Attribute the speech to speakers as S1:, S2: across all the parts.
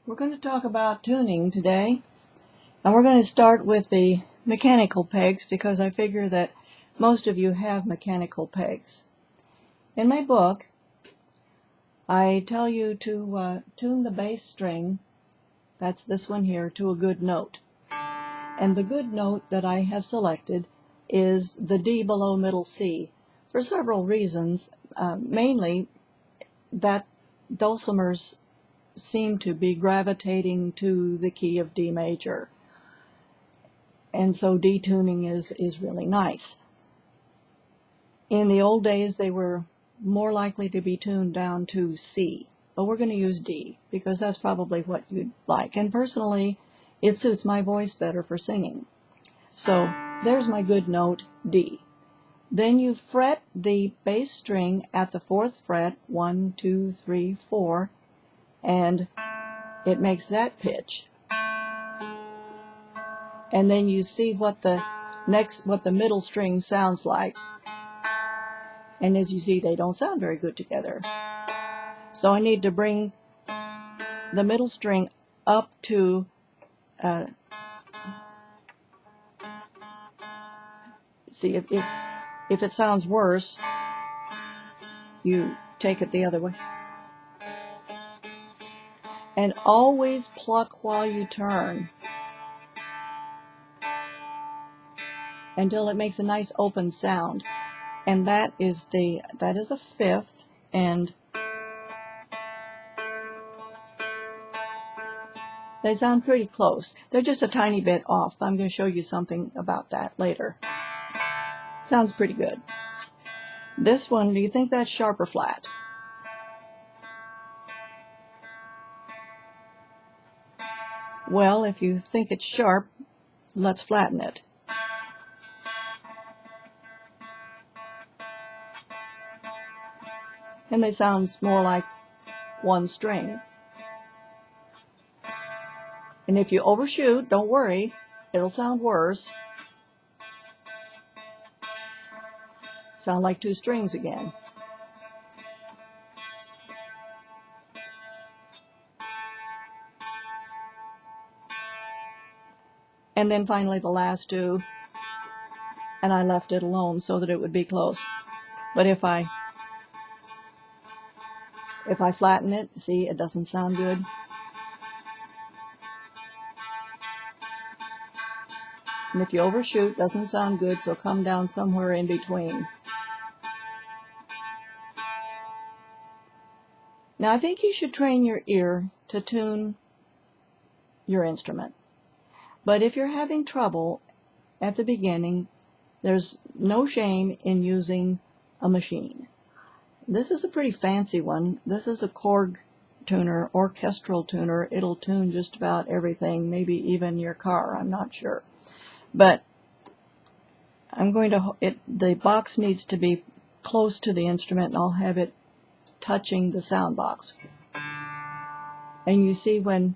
S1: We're going to talk about tuning today, and we're going to start with the mechanical pegs because I figure that most of you have mechanical pegs. In my book, I tell you to tune the bass string, that's this one here, to a good note. And the good note that I have selected is the D below middle C for several reasons, mainly that dulcimers seem to be gravitating to the key of D major, and so D tuning is really nice. In the old days they were more likely to be tuned down to C, but we're going to use D because that's probably what you'd like, and personally it suits my voice better for singing. So there's my good note, D. Then you fret the bass string at the 4th fret, 1, 2, 3, 4, and it makes that pitch. And then you see what the middle string sounds like. And as you see, they don't sound very good together. So I need to bring the middle string up to see if it sounds worse, you take it the other way. And always pluck while you turn until it makes a nice open sound. And that is a 5th, and they sound pretty close. They're just a tiny bit off, but I'm going to show you something about that later. Sounds pretty good. This one, do you think that's sharp or flat? Well, if you think it's sharp, let's flatten it. And they sound more like one string. And if you overshoot, don't worry, it'll sound worse. Sound like 2 strings again. And then finally the last 2, and I left it alone so that it would be close. But if I flatten it, see, it doesn't sound good. And if you overshoot, it doesn't sound good, so come down somewhere in between. Now I think you should train your ear to tune your instrument. But if you're having trouble at the beginning, there's no shame in using a machine. This is a pretty fancy one. This is a Korg tuner, orchestral tuner. It'll tune just about everything, maybe even your car, I'm not sure. But I'm going to, the box needs to be close to the instrument, and I'll have it touching the sound box. And you see when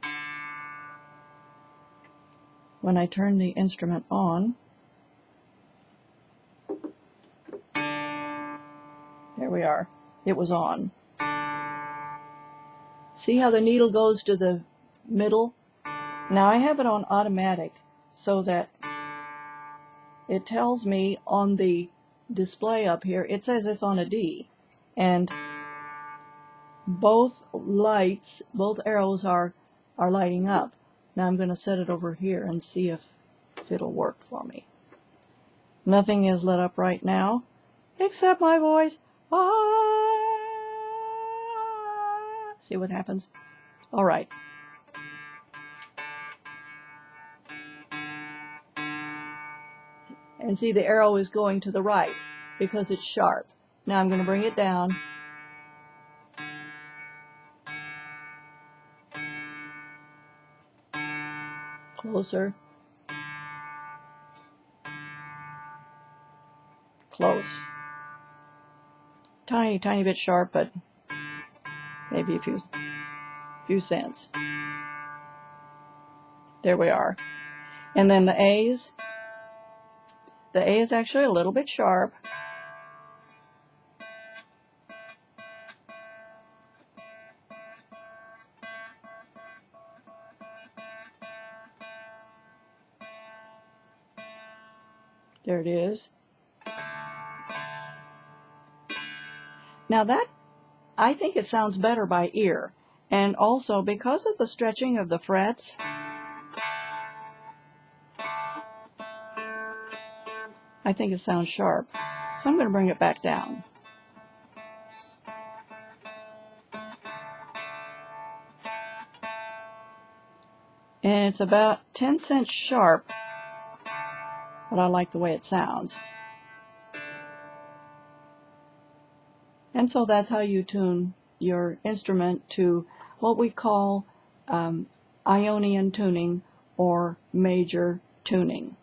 S1: I turn the instrument on, there we are, it was on. See how the needle goes to the middle? Now I have it on automatic so that it tells me on the display up here, it says it's on a D, and both arrows are lighting up. Now I'm going to set it over here and see if it'll work for me. Nothing is lit up right now except my voice. See what happens? All right. And see, the arrow is going to the right because it's sharp. Now I'm going to bring it down. Closer. Close. Tiny, tiny bit sharp, but maybe a few cents. There we are. And then the A's. The A is actually a little bit sharp. There it is. Now that, I think it sounds better by ear. And also, because of the stretching of the frets, I think it sounds sharp. So I'm going to bring it back down. And it's about 10 cents sharp, but I like the way it sounds. And so that's how you tune your instrument to what we call Ionian tuning or major tuning.